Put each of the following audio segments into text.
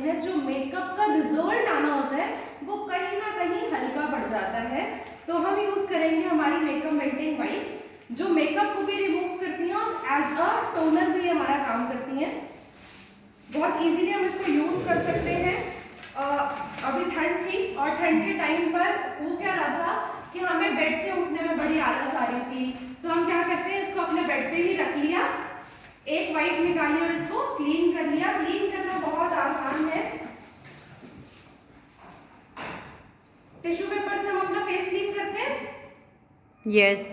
हैं, जो मेकअप का रिजल्ट आना होता है वो कहीं ना कहीं हल्का पड़ जाता है। तो हम यूज करेंगे हमारी मेकअप मेल्टिंग वाइप्स, जो मेकअप को भी रिमूव करती हैं और एज अ टोनर भी हमारा काम करती हैं। बहुत इजीली हम इसको यूज कर सकते हैं। अभी ठंड थी और ठंड के टाइम पर वो क्या रहा था कि हमें बेड से उठने में बड़ी आलस आ रही थी, तो हम क्या करते हैं, इसको अपने बेड पे ही रख लिया, एक वाइप निकाली और इसको क्लीन कर लिया। क्लीन करना बहुत आसान है। टिश्यू पेपर से हम अपना फेस क्लीन करते हैं। यस।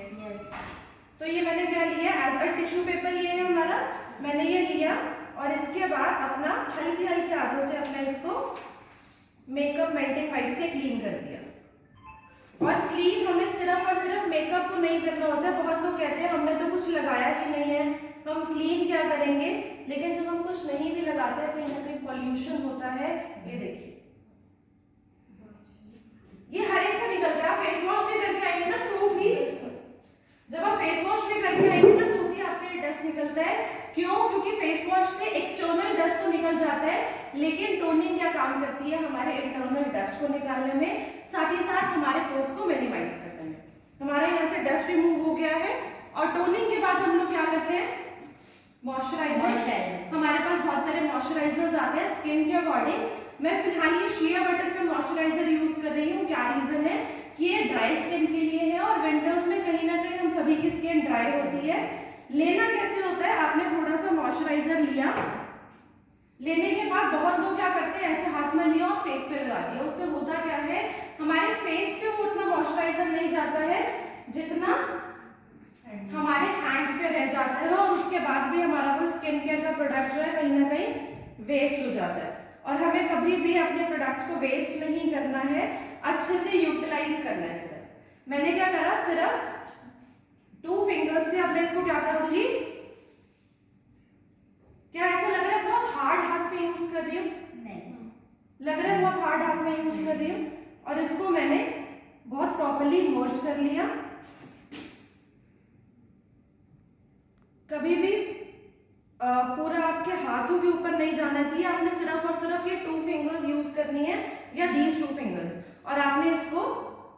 तो ये मैंने क्या लिया, एज अ टिश्यू पेपर ये है हमारा, मैंने ये लिया और इसके बाद अपना हल्के हल्के हाथों से अपना इसको मेकअप मेल्टिंग वाइप से क्लीन कर दिया। और क्लीन हमें सिर्फ और सिर्फ मेकअप को नहीं करना होता है। बहुत लोग कहते हैं हमने तो कुछ लगाया ही नहीं है, हम क्लीन क्या करेंगे, लेकिन जब हम कुछ नहीं भी लगाते हैं कहीं ना कहीं पॉल्यूशन होता है। ये देखिए, ये हर एक का निकलता है। आप फेस वॉश भी करके आएंगे ना तो भी, जब आप फेस वॉश भी करके आएंगे ना तो भी आपके डस्ट निकलता है। क्यों? क्योंकि फेस वॉश से एक्सटर्नल डस्ट तो निकल जाता है, लेकिन टोनिंग क्या काम करती है, हमारे इंटरनल डस्ट को निकालने में, साथ ही साथ हमारे पोर्स को मिनिमाइज करने में। हमारा यहाँ से डस्ट रिमूव हो गया है। और टोनिंग के बाद हम लोग क्या करते हैं, मॉइस्चराइजर। हमारे पास बहुत सारे मॉइस्चराइजर्स आते हैं स्किन के अकॉर्डिंग। मैं फिलहाल ये शिया बटर का मॉइस्चराइजर यूज कर रही हूँ। क्या रीजन है कि ये ड्राई स्किन के लिए है और विंटर्स में कहीं ना कहीं हम सभी की स्किन ड्राई होती है। लेना कैसे होता है, आपने थोड़ा सा मॉइस्चराइजर लिया, लेने के बाद बहुत लोग क्या करते हैं, ऐसे हाथ में लिया और फेस पे लगा दिया। उससे होता क्या है, हमारे फेस पे वो उतना मॉइस्चराइजर नहीं जाता है जितना हमारे हैंड्स पे रह जाता है, और उसके बाद भी हमारा वो स्किन केयर का प्रोडक्ट जो है कहीं ना कहीं वेस्ट हो जाता है। और हमें कभी भी अपने प्रोडक्ट्स को वेस्ट नहीं करना है, अच्छे से यूटिलाइज करना है। सिर्फ मैंने क्या करा, सिर्फ 2 फिंगर्स से अब मैं इसको क्या करूंगी, क्या ऐसा लग रहा है बहुत हार्ड हाथ में यूज कर रही हूँ? नहीं लग रहा है बहुत हार्ड हाथ में यूज कर रही हूँ। और इसको मैंने बहुत प्रॉपर्ली मर्ज कर लिया। कभी भी पूरा आपके हाथों के ऊपर नहीं जाना चाहिए। आपने सिर्फ और सिर्फ ये 2 फिंगर्स यूज करनी है, या दीज 2 फिंगर्स, और आपने इसको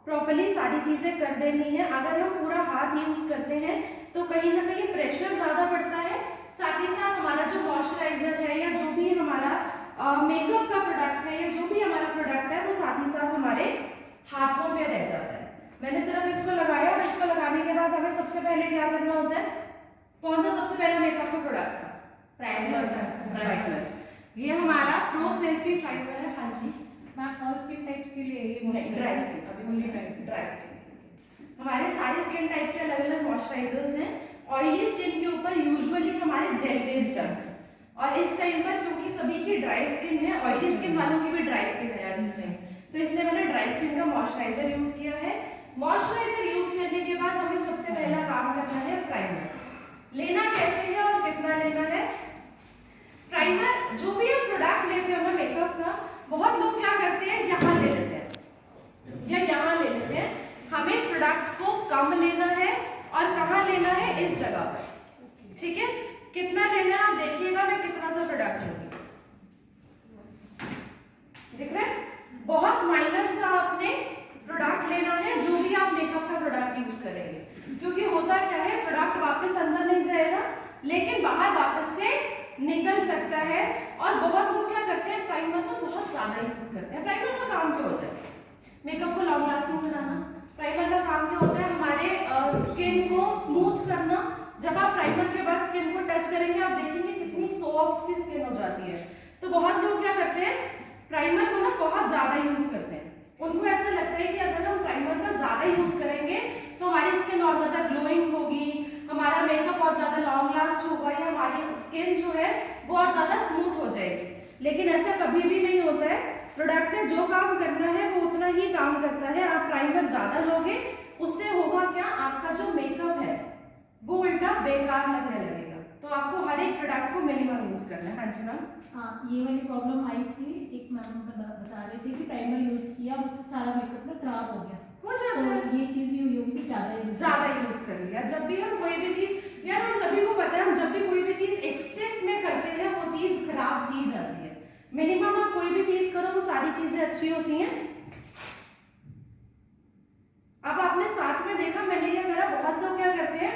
प्रॉपर्ली सारी चीजें कर देनी है। अगर हम पूरा हाथ यूज करते हैं तो कहीं ना कहीं प्रेशर ज्यादा पड़ता है, साथ ही साथ हमारा जो मॉइस्चराइजर है या जो भी हमारा मेकअप का प्रोडक्ट है या जो भी हमारा प्रोडक्ट है वो साथ ही साथ हमारे हाथों पे रह जाता है। मैंने सिर्फ इसको लगाया, और इसको लगाने के बाद हमें सबसे पहले क्या करना होता है, कौन सा सबसे पहला मेकअप का प्रोडक्ट था, प्राइमर। ये हमारा प्रो सेल्फी प्राइमर है। हाँ जी मैम, ऑल स्किन टाइप्स के लिए ये ड्राई स्किन, अभी ओनली ड्राई स्किन। हमारे सारे स्किन टाइप के अलग अलग मॉइस्चराइजर्स हैं। ऑयली स्किन के ऊपर यूजुअली हमारे जेल बेस्ड जाते हैं, और इस टाइम पर क्योंकि सभी की ड्राई स्किन है, ऑयली स्किन वालों की भी ड्राई स्किन है यार इस टाइम, तो इसलिए मैंने ड्राई स्किन का मॉइस्चराइजर यूज किया है। मॉइस्चराइजर यूज करने के बाद हमें सबसे पहला काम करना है प्राइमर। लेना कैसे है और कितना लेना है? प्राइमर जो भी हम प्रोडक्ट लेते हो ना मेकअप का, बहुत लोग क्या करते हैं, यहाँ ले लेते हैं या यहाँ ले लेते हैं। हमें प्रोडक्ट को कम लेना है, और कहाँ लेना है, इस जगह पर। ठीक है, कितना लेना है आप देखिएगा, मैं कितना सा प्रोडक्ट लूंगी, दिख रहा है? बहुत माइनर सा आपने प्रोडक्ट लेना है जो भी आप मेकअप का प्रोडक्ट यूज करेंगे, क्योंकि होता क्या है, प्रोडक्ट वापस अंदर नहीं जाएगा लेकिन बाहर वापस से निकल सकता है। और बहुत लोग क्या करते हैं, प्राइमर तो बहुत ज्यादा यूज करते हैं। प्राइमर का काम क्या होता है, मेकअप को लॉन्ग लास्टिंग बनाना। प्राइमर का काम क्या होता है, हमारे स्किन को स्मूथ करना। जब आप प्राइमर के बाद स्किन को टच करेंगे, आप देखेंगे कितनी सॉफ्ट सी स्किन हो जाती है। तो बहुत लोग क्या करते हैं, प्राइमर को ना बहुत ज्यादा यूज करते हैं। उनको ऐसा लगता है कि अगर हम प्राइमर का ज्यादा यूज करेंगे तो हमारी स्किन और ज्यादा ग्लोइंग होगी, हमारा मेकअप और ज्यादा लॉन्ग लास्ट होगा, या हमारी स्किन जो है वो और ज्यादा स्मूथ हो जाएगी। लेकिन ऐसा कभी भी नहीं होता है। प्रोडक्ट ने जो काम करना है वो उतना ही काम करता है। आप प्राइमर ज्यादा लोगे, उससे होगा क्या, आपका जो मेकअप है वो उल्टा बेकार लगने लगेगा। तो आपको हर एक प्रोडक्ट को मिनिमम यूज करना है। हाँ जी मैम। हाँ, ये वाली प्रॉब्लम आई थी, एक मैम बता रही थी कि प्राइमर यूज किया, उससे सारा मेकअप ना खराब हो गया। हो जाता है, तो ये चीज ये होगी कि ज्यादा यूज कर लिया। जब भी हम कोई भी चीज, यार हम सभी को पता है, हम जब भी कोई भी चीज एक्सेस में करते हैं वो चीज खराब ही जाती है। मिनिमम आप कोई कोई भी चीज करो वो सारी चीजें अच्छी होती हैं। अब आपने साथ में देखा मैंने क्या करा, बहुत लोग क्या करते हैं,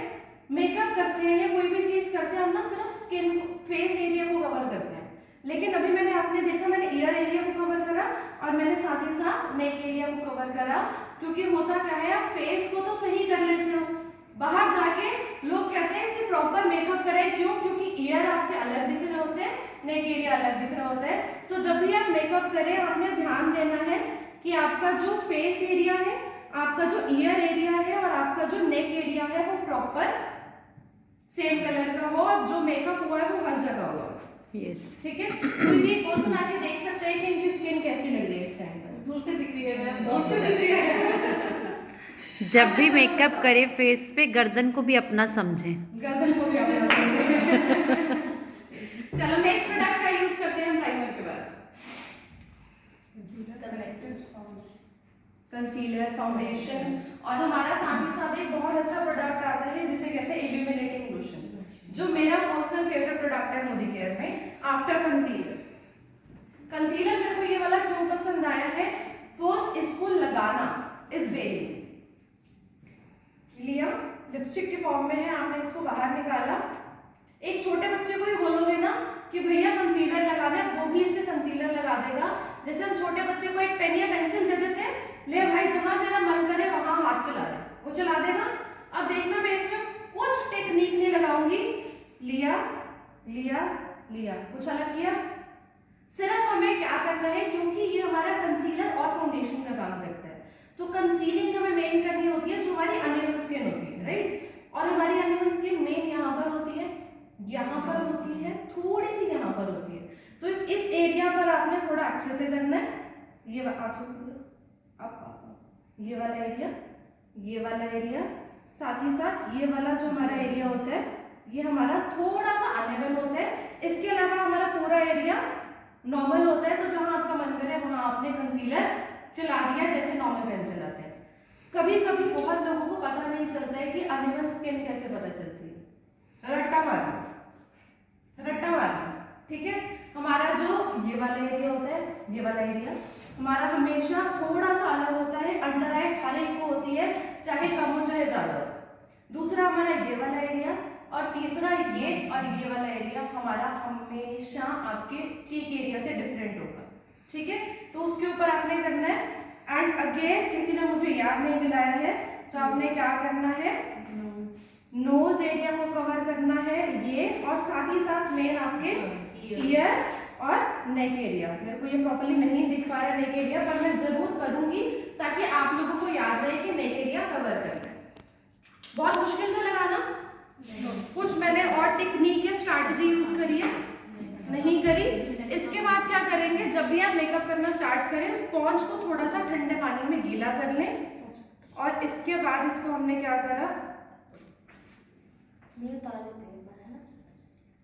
मेकअप करते हैं या कोई भी चीज करते हैं, हम ना सिर्फ स्किन फेस एरिया को कवर करते हैं, लेकिन अभी मैंने आपने देखा मैंने ईयर एरिया को कवर करा और मैंने साथ ही साथ नेक एरिया को कवर करा। क्योंकि होता क्या है, आप फेस को तो सही कर लेते हो, बाहर जाके लोग कहते हैं इसकी प्रॉपर मेकअप करें, क्यों? क्योंकि ईयर आपके अलग दिख रहे होते हैं, नेक एरिया अलग दिख रहा होता है। तो जब भी आप मेकअप करें आपने ध्यान देना है कि आपका जो फेस एरिया है, आपका जो ईयर एरिया है और आपका जो नेक एरिया है वो प्रॉपर सेम कलर का हो और जो मेकअप हुआ है वो हर जगह हो। यस, ठीक है, कोई भी पर्सन आके देख सकता है कि इनकी स्किन कैसी लग रही है इस टाइम पर। दूर से दिख रही है मैम, दूर से दिख रही है। जब भी मेकअप करे फेस पे गर्दन को भी अपना समझें। गर्दन को भी अपना समझें। चलो नेक्स्ट प्रोडक्ट का यूज करते हैं हम प्राइमर के बाद। कंसीलर, फाउंडेशन और हमारा साथ ही साथ एक बहुत अच्छा प्रोडक्ट आता है जिसे कहते हैं इल्यूमिनेटिंग लोशन, जो मेरा पर्सनल फेवरेट प्रोडक्ट है मोदी केयर में आफ्टर कंसीलर। कंसीलर मेरे को ये वाला क्यों पसंद आया है, फर्स्ट इसको लगाना इज वेरी इजी। लिया लिपस्टिक के फॉर्म में है, आपने इसको बाहर निकाला। एक छोटे बच्चे को ही बोलोगे ना कि भैया कंसीलर लगाना है, वो भी इससे कंसीलर लगा देगा। जैसे हम छोटे बच्चे को एक पेन या पेंसिल दे देते हैं, ले भाई जहां तेरा मन करे वहां हाथ चला दे, वो चला देगा। अब देखना मैं इसमें कुछ टेक्निक नहीं लगाऊंगी, लिया लिया लिया, कुछ अलग किया। सिर्फ हमें क्या करना है, क्योंकि ये हमारा कंसीलर और फाउंडेशन का काम करता है, तो कंसीलिंग हमें मेन करनी होती है जो हमारी अनइवन स्किन होती है, राइट। और हमारी अनइवन स्किन मेन यहाँ पर होती है, यहाँ पर होती है, थोड़ी सी यहाँ पर होती है। तो इस एरिया पर आपने थोड़ा अच्छे से करना है। ये ये वाला एरिया, ये वाला एरिया, साथ ही साथ ये वाला जो हमारा एरिया होता है ये हमारा थोड़ा सा अनइवन होता है। इसके अलावा हमारा पूरा एरिया नॉर्मल होता है, तो जहां आपका मन करे वहां आपने कंसीलर चला दिया, जैसे नॉर्मल पेन चलाते हैं। कभी कभी बहुत लोगों को पता नहीं चलता है कि अनइवन स्किन कैसे पता चलती है। रट्टा मारना, रट्टा मारना, ठीक है। हमारा जो ये वाला एरिया होता है, ये वाला एरिया हमारा हमेशा थोड़ा सा अलग होता है, अंडर आई हर एक को होती है, चाहे कम हो चाहे ज्यादा हो। दूसरा हमारा ये वाला एरिया और तीसरा ये और ये वाला एरिया हमारा हमेशा आपके चीक एरिया से डिफरेंट होगा, ठीक है। तो उसके ऊपर आपने करना है। एंड अगेन किसी ने मुझे याद नहीं दिलाया है, तो आपने क्या करना है, नोज एरिया को कवर करना है ये, और साथ ही साथ मेन आपके ईयर और नेक एरिया। मेरे को ये प्रॉपर्ली नहीं दिख पा रहा है नेक एरिया, पर मैं जरूर करूंगी ताकि आप लोगों को याद रहे कि नेक एरिया कवर करना है। बहुत मुश्किल था लगाना, कुछ मैंने और टेक्निक या स्ट्रैटेजी यूज करी है, नहीं करी। इसके बाद क्या करेंगे, जब भी आप मेकअप करना स्टार्ट करें स्पॉन्ज को थोड़ा सा ठंडे पानी में गीला कर लें, और इसके बाद इसको हमने क्या करा,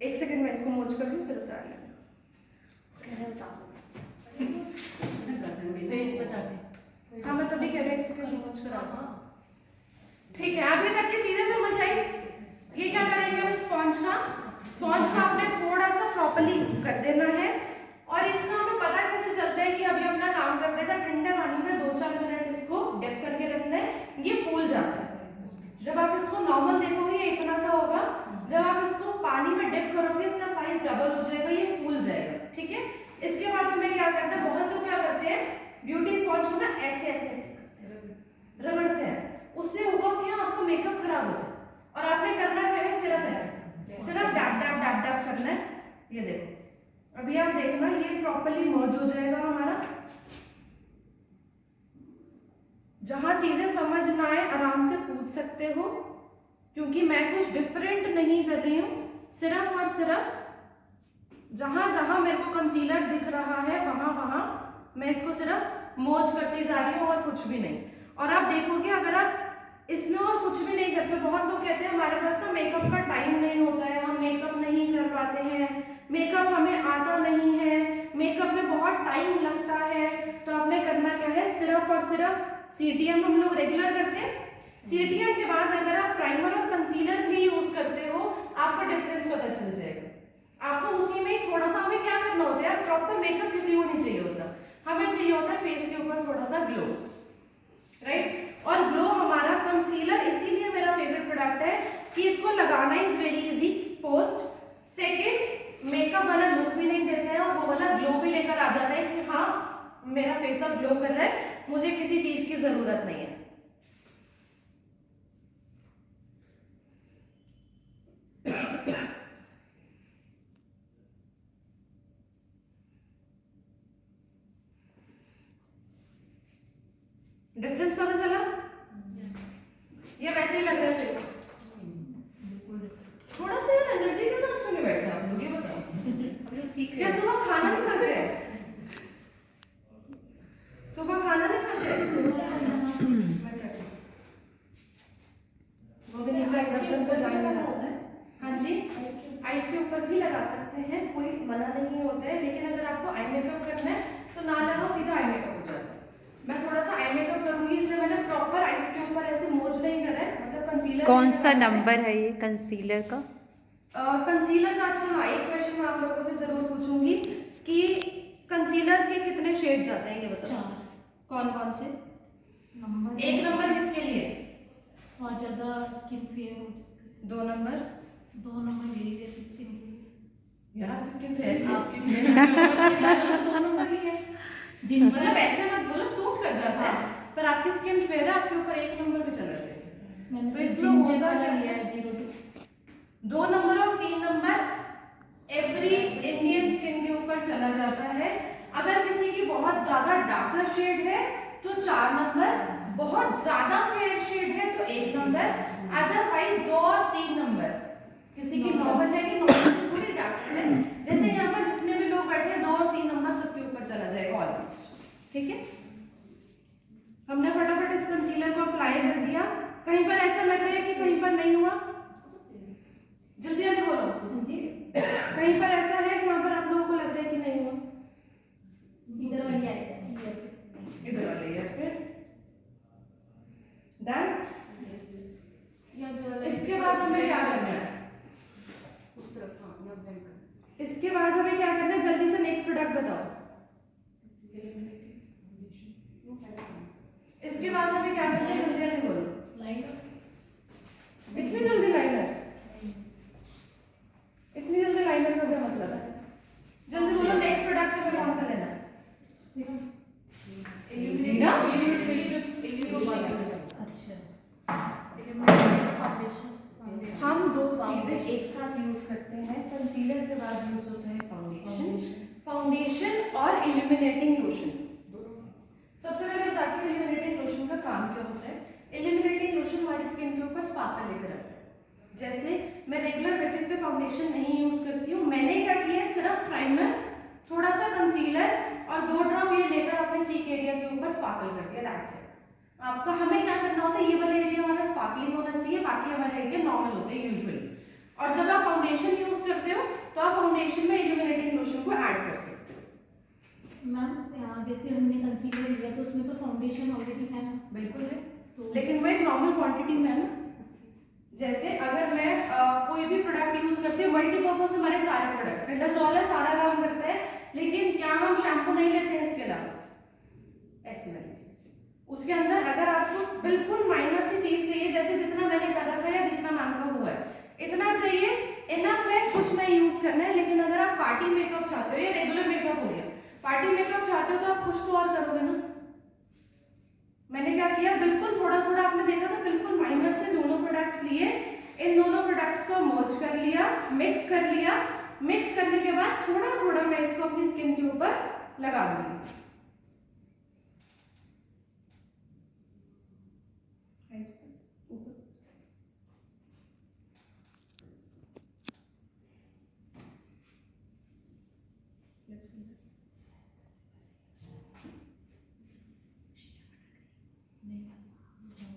एक सेकंड में इसको मोच कर लूं फिर उतार लेंगे। फेस बचा के। हाँ मैं तभी कह रही हूँ, एक सेकंड मोच कर आता हूं। ठीक है, अभी तक की चीजें समझ आई। ये क्या करेंगे हम, स्पॉन्ज का आपने थोड़ा सा प्रॉपर्ली कर देना है, और इसका हमें पता कैसे चलता है कि अभी अपना काम कर देगा। ठंडे पानी में 2-4 मिनट इसको डिप करके रखना है, ये फूल जाता है। जब आप इसको नॉर्मल देखोगे ये इतना सा होगा, जब आप इसको पानी में डिप करोगे इसका साइज डबल हो जाएगा, ये फूल जाएगा, ठीक है। इसके बाद हमें क्या करना है, बहुत लोग क्या करते हैं ब्यूटी स्पॉन्ज को ना ऐसे ऐसे रगड़ते हैं, उससे होगा कि आपका मेकअप खराब होता है। और आपने करना क्या है, सिर्फ ऐसे, सिर्फ डैप डैप डैप डैप करना है। ये देखो, अभी आप देखना ये प्रॉपर्ली मर्ज हो जाएगा हमारा। जहां चीजें समझ ना आए आराम से पूछ सकते हो, क्योंकि मैं कुछ डिफरेंट नहीं कर रही हूँ, सिर्फ और सिर्फ जहां जहां मेरे को कंसीलर दिख रहा है वहां वहां मैं इसको सिर्फ मर्ज करती जा रही हूँ और कुछ भी नहीं। और आप देखोगे अगर आप इसमें और कुछ भी नहीं करते, बहुत लोग कहते हैं हमारे पास ना मेकअप का टाइम नहीं होता है, हम मेकअप नहीं कर पाते हैं, मेकअप हमें आता नहीं है, मेकअप में बहुत टाइम लगता है। तो आपने करना क्या है, सिर्फ और सिर्फ सीटीएम हम लोग रेगुलर करते हैं। सीटीएम के बाद अगर आप प्राइमर और कंसीलर भी यूज करते हो आपको डिफरेंस पता चल जाएगा। आपको उसी में ही थोड़ा सा हमें क्या करना होता है, प्रॉपर मेकअप किसी को नहीं चाहिए हमें चाहिए होता है फेस के ऊपर थोड़ा सा ग्लो, राइट। और ग्लो हमारा कंसीलर इसीलिए मेरा फेवरेट प्रोडक्ट है कि इसको लगाना is very easy, first. Second, makeup वाला लुक भी नहीं देते हैं और वो वाला ग्लो भी लेकर आ जाता है कि हाँ मेरा फेस अब ग्लो कर रहा है, मुझे किसी चीज की जरूरत नहीं है। डिफरेंस पता चला? ये वैसे ही लग रहा है फेस। थोड़ा सा एनर्जी के साथ क्यों नहीं बैठे आप लोग, ये बताओ। क्या सुबह खाना नहीं खाते हैं? सुबह खाना नहीं खाते हैं? वो भी नीचे गर्दन पर जाने वाला होता है। हाँ जी, आइस के ऊपर भी लगा सकते हैं, कोई मना नहीं होता है, लेकिन अगर आपको आई मेकअप करना है तो ना लगाओ, सीधा आई मेकअप हो जाता है। मैं थोड़ा सा आई मेकअप करूंगी, इसलिए मैंने प्रॉपर आइस के ऊपर ऐसे मोज नहीं करा है, मतलब कंसीलर। कौन सा नंबर है ये कंसीलर का? कंसीलर का, अच्छा हाँ, एक क्वेश्चन मैं आप लोगों से जरूर पूछूंगी कि कंसीलर के कितने शेड्स आते हैं, ये बताओ। 4 कौन कौन से? नंबर। 1 नंबर किसके लिए? और ज़्यादा स्किन फेयर हो जिसका। 2 नंबर? 2 नंबर मेरी जैसी स्किन के लिए। यार आपकी स्किन फेयर है, आपके लिए 2 नंबर ही है जिन मतलब ऐसे मत बोलो, सूट कर जाता है, पर आपकी स्किन फेयर है, आपके ऊपर 1 नंबर भी चला जाएगा। मैंने तो इसमें होता क्या लिया है? है 0 2 नंबर और 3 नंबर एवरी इंडियन स्किन के ऊपर चला जाता है। अगर किसी की बहुत ज्यादा डार्कर शेड है तो 4 नंबर, बहुत ज्यादा फेयर शेड है तो 1 नंबर, अदरवाइज 2 और 3 नंबर। किसी की नॉर्मल है कि नॉर्मल पूरी डार्कर है, जैसे यहाँ पर जितने भी लोग बैठे हैं 2 और 3 नंबर सबके ऊपर चला जाएगा ऑलमोस्ट, ठीक है। हमने फटाफट इस कंसीलर को अप्लाई कर दिया। कहीं पर ऐसा लग रहा है कि कहीं पर नहीं हुआ? जल्दी जल्दी बोलो। कहीं पर ऐसा है जहाँ पर आप लोगों को लग रहा है कि नहीं हुआ? इधर वाली आएगा, इधर वाले है, फिर डन। इसके बाद हमें क्या करना है? उस तरफ हाँ, या ब्लेंड कर। इसके बाद हमें क्या करना है? जल्दी से नेक्स्ट प्रोडक्ट बताओ। इसके बाद हमें क्या करना है? जल्दी जल्दी बोलो। लाइट इतनी जल्दी लाइनर? इतनी जल्दी लाइनर का क्या मतलब है? जल्दी बोलो, नेक्स्ट प्रोडक्ट हमें कौन सा लेना है? हम 2 चीजें एक साथ यूज करते हैं। कंसीलर के बाद यूज होता है फाउंडेशन और इल्यूमिनेटिंग लोशन। सबसे पहले बताती हूँ इल्यूमिनेटिंग लोशन का काम क्या होता है। इल्यूमिनेटिंग लोशन हमारी स्किन के ऊपर स्पार्कल लेकर आता है। जैसे मैं रेगुलर बेसिस पे फाउंडेशन नहीं यूज करती हूँ, मैंने क्या किया है, सिर्फ प्राइमर, थोड़ा सा कंसीलर और 2 ड्रॉप ये लेकर अपने चीक एरिया के ऊपर स्पार्कल कर दिया, दैट्स इट। आपका हमें क्या करना होता है, ये वाला एरिया हमारा स्पार्कलिंग होना चाहिए, बाकी हमारा एरिया नॉर्मल होता है यूजुअली। और जब आप फाउंडेशन यूज करते हो तो आप फाउंडेशन में इल्यूमिनेटिंग लोशन को ऐड कर सकते हो। मैम यहाँ जैसे हमने कंसीलर लिया तो उसमें तो फाउंडेशन ऑलरेडी है ना। बिल्कुल है, तो लेकिन वो एक नॉर्मल क्वांटिटी में है ना। जैसे अगर मैं कोई भी प्रोडक्ट यूज करती हूँ, मल्टीपर्पज हमारे सारे प्रोडक्ट्स है, डज़ोल है, सारा काम करता है, लेकिन क्या हम शैम्पू नहीं लेते हैं इसके अलावा? ऐसी वाली चीज उसके अंदर अगर आपको बिल्कुल माइनर सी चीज चाहिए, जैसे जितना मैंने कर रखा है या जितना मैम का हुआ है इतना चाहिए, इनफ है, कुछ नहीं यूज करना है। लेकिन अगर आप पार्टी मेकअप चाहते हो या रेगुलर मेकअप हो गया, पार्टी मेकअप चाहते हो तो आप कुछ तो और करोगे ना। मैंने क्या किया, बिल्कुल थोड़ा थोड़ा आपने देखा था, बिल्कुल माइनर से दोनों प्रोडक्ट्स लिए, इन दोनों प्रोडक्ट्स को मर्ज कर लिया, मिक्स कर लिया। मिक्स करने के बाद थोड़ा थोड़ा मैं इसको अपनी स्किन के ऊपर लगा दूंगी।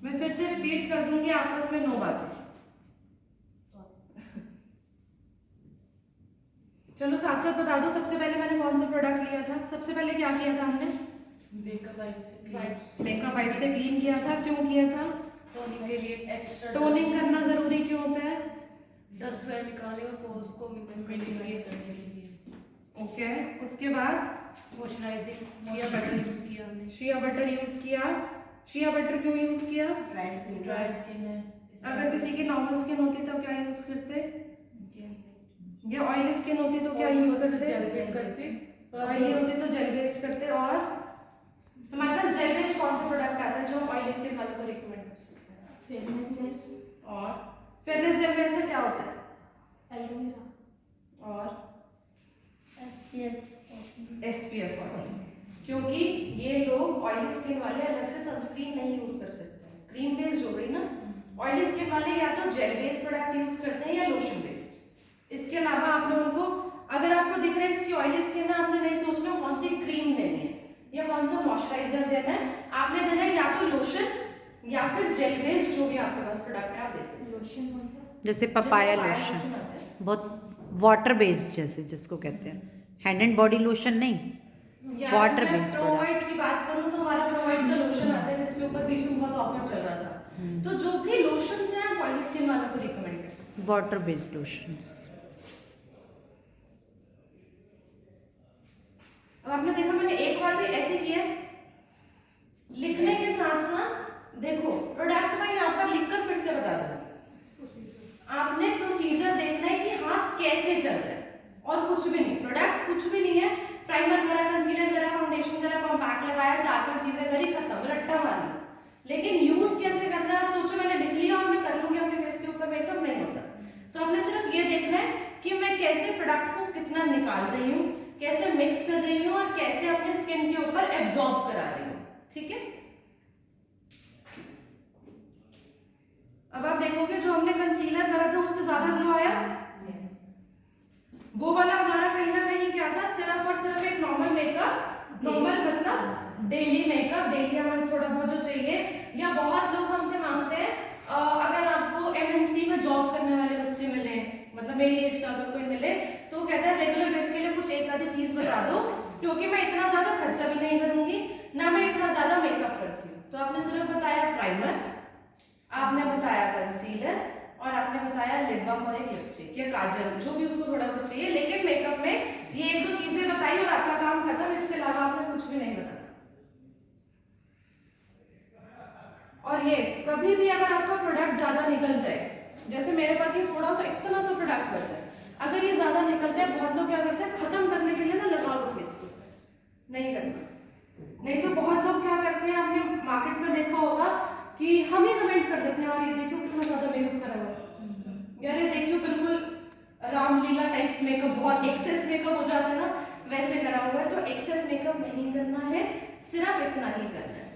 मैं फिर से रिपीट कर दूंगी, आपस में 9 बातें। चलो साथ साथ बता दो, सबसे पहले मैंने कौन सा प्रोडक्ट लिया था? सबसे पहले क्या किया था हमने? मेकअप वाइप से क्लीन किया था। क्यों किया था? टोनिंग के लिए एक्स्ट्रा टोनिंग करना जरूरी क्यों होता है? डस्ट वेल निकाले और पोर्स को मिनिमाइज करने के लिए। ओके, उसके बाद मॉइस्चराइजिंग शिया बटर यूज किया हमने। शिया बटर यूज किया। शिया बटर क्यों यूज किया? ड्राई स्किन है। अगर किसी की नॉर्मल स्किन होती तो क्या यूज करते? या ऑयली स्किन होती तो क्या यूज करते? ऑयली होती तो जेल बेस्ड करते। और हमारे पास जेल बेस्ड कौन सा प्रोडक्ट आता है जो हम ऑयली स्किन वालों को रिकमेंड कर सकते हैं? और फेयरनेस जेल में ऐसा क्या होता है? एलोवेरा और SPF 40, क्योंकि ये लोग ऑयली स्किन वाले अलग से सनस्क्रीन नहीं यूज कर सकते हैं। क्रीम बेस्ड हो गई ना। ऑयली स्किन वाले या तो जेल बेस्ड प्रोडक्ट यूज करते हैं या लोशन बेस्ड। इसके अलावा आप लोगों को अगर आपको दिख रहा है इसकी ऑयली स्किन है, आपने नहीं सोचना कौन सी क्रीम लेनी है या कौन सा मॉइस्चराइजर देना है। आपने देना है या तो लोशन या फिर जेल बेस्ड, जो भी आपके पास प्रोडक्ट है आप दे सकते हैं। लोशन कौन सा? जैसे पपाया आता लोशन, है। बहुत वाटर बेस्ड जैसे जिसको कहते हैं, हैंड एंड बॉडी लोशन नहीं, या वाटर अगर मैं बेस्ड प्रोवाइड की बात करूं तो हमारा प्रोवाइड का लोशन आता है जिसके ऊपर बीच में बहुत ऑफर चल रहा था। तो जो भी लोशन है आप ऑयली स्किन वालों को रिकमेंड कर सकते वाटर बेस्ड लोशंस। हैं। अब आपने देखा मैंने एक बार भी ऐसे किया, लिखने के साथ साथ देखो प्रोडक्ट में यहाँ पर लिखकर फिर से बता दूं। आपने प्रोसीजर देखना है कि हाथ कैसे चल रहा है और कुछ भी नहीं। प्रोडक्ट कुछ भी नहीं है, प्राइमर करा, कंसीलर करा, फाउंडेशन करा, कॉम्पैक्ट लगाया, 4-5 चीजें करी, खत्म, रट्टा मारी। लेकिन यूज कैसे करना है आप सोचो। मैंने लिख लिया और मैं कर लूंगी अपने फेस के ऊपर मेकअप, नहीं होता। तो आपने सिर्फ ये देखना है कि मैं कैसे प्रोडक्ट को कितना निकाल रही हूँ, कैसे मिक्स कर रही हूँ और कैसे अपने स्किन के ऊपर एब्जॉर्ब करा रही हूँ। ठीक है। अब आप देखोगे जो हमने कंसीलर करा था उससे ज्यादा ग्लो आया। वो वाला हमारा कहीं ना कहीं क्या था, सिर्फ और सिर्फ एक नॉर्मल मेकअप, नॉर्मल मतलब डेली मेकअप, डेली हमें थोड़ा बहुत जो चाहिए। या बहुत लोग हमसे मांगते हैं अगर आपको एमएनसी में जॉब करने वाले बच्चे मिले, मतलब मेरी एज का अगर कोई मिले, तो कहता है रेगुलर बेस के लिए कुछ एक आधी चीज बता दो, क्योंकि मैं इतना ज्यादा खर्चा भी नहीं करूंगी ना मैं इतना ज्यादा मेकअप करती हूँ। तो आपने सिर्फ बताया प्राइमर, आपने बताया कंसीलर और आपने बताया लिप बाम और एक लिपस्टिक या काजल, जो भी उसको थोड़ा बहुत चाहिए। लेकिन मेकअप में ये एक दो चीजें बताई और आपका काम खत्म। इसके अलावा आपने कुछ भी नहीं बताया। और यस, कभी भी अगर आपका प्रोडक्ट ज्यादा निकल जाए, जैसे मेरे पास ये थोड़ा सा इतना सा प्रोडक्ट बचा है, अगर ये ज्यादा निकल जाए, बहुत लोग क्या करते हैं खत्म करने के लिए ना लगा दो फेस को, नहीं करना। नहीं तो बहुत लोग क्या करते हैं, आपने मार्केट में देखा होगा कि हम ही कमेंट कर देते हैं यार ये देखो कितना ज्यादा मेकअप करा हुआ है, यार ये देखियो बिल्कुल रामलीला टाइप्स मेकअप, बहुत एक्सेस मेकअप हो जाता है ना, वैसे करा हुआ है। तो एक्सेस मेकअप नहीं करना है, सिर्फ इतना ही करना है।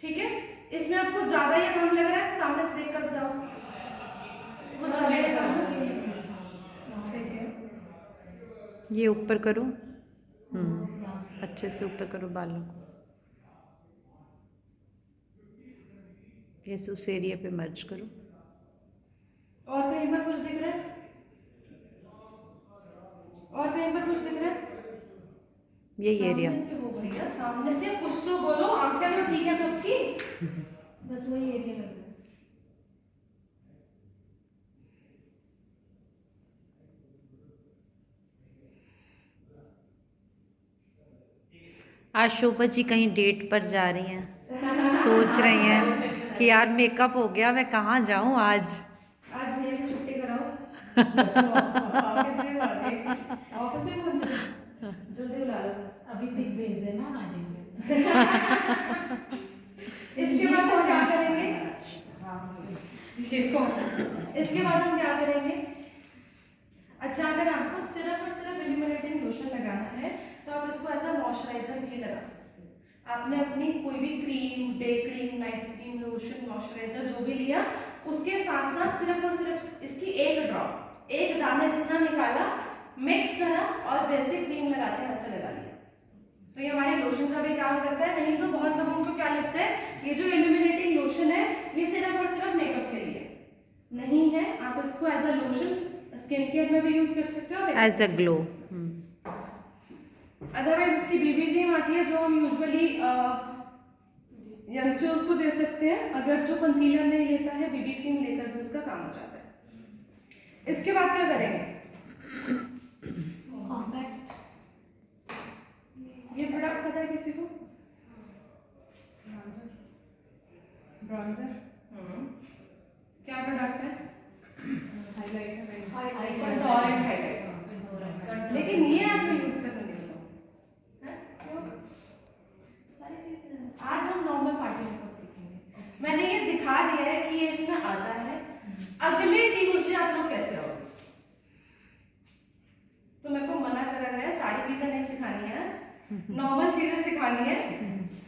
ठीक है। इसमें आपको ज्यादा या कम लग रहा है, सामने से देखकर बताओ। कुछ ज्यादा या कम? ठीक है। ये ऊपर करो, अच्छे से ऊपर करो बालों को, ये उस एरिया पे मर्ज करो। और कहीं पर कुछ दिख रहा है? और कहीं पर कुछ दिख रहा है? यही एरिया सामने से हो भैया, सामने से कुछ तो बोलो, आंखें तो ठीक है सबकी। बस वही एरिया लग रहा है। आज शोभा जी कहीं डेट पर जा रही हैं, सोच रही हैं कि यार मेकअप हो गया, मैं कहाँ जाऊँ आज। आज भैया की छुट्टी कराओ। ऑफिस में पहुंचे, जल्दी बुला लो। अभी पिक भेज देना, आ जाएंगे। इसके बाद हम क्या करेंगे? ये कौन? इसके बाद हम क्या करेंगे? अच्छा, अगर आपको सिर्फ और सिर्फ इल्यूमिनेटिंग लोशन लगाना है तो आप इसको एज अ मॉइस्चराइजर भी लगा सकते हो। आपने अपनी कोई भी cream, day cream, night cream, lotion, moisturiser जो भी लिया, उसके साथ साथ सिर्फ और सिर्फ इसकी एक ड्रॉप, एक दाने जितना निकाला, मिक्स करा और जैसे क्रीम लगाते हैं वैसे लगा लिया। तो ये हमारे लोशन का भी काम करता है। नहीं तो बहुत लोगों को क्या लगता है ये जो इल्यूमिनेटिंग लोशन है ये सिर्फ और सिर्फ मेकअप के लिए नहीं है। आप इसको as a lotion skin care में भी यूज कर सकते हो एज अ ग्लो। अदरवाइज इसकी बीबी क्रीम आती है जो हम यूजुअली यंगस्टर्स को दे सकते हैं। अगर जो कंसीलर नहीं लेता है, बीबी क्रीम लेकर भी उसका काम हो जाता है। इसके बाद क्या करेंगे? कॉम्पैक्ट है किसी को? ब्राउन्जर क्या प्रोडक्ट है? हाइलाइटर कंटोरेंट हाइलाइटर। लेकिन ये आज मैं यूज करने नहीं दूंगा। आज हम नॉर्मल पार्टी मेकअप सीखेंगे। मैंने ये दिखा दिया है कि ये इसमें आता है। अगले ट्यूसडे आप लोग कैसे आओगे? तो मेरे को मना करा गया सारी चीजें नहीं सिखानी है, आज नॉर्मल चीजें सिखानी है,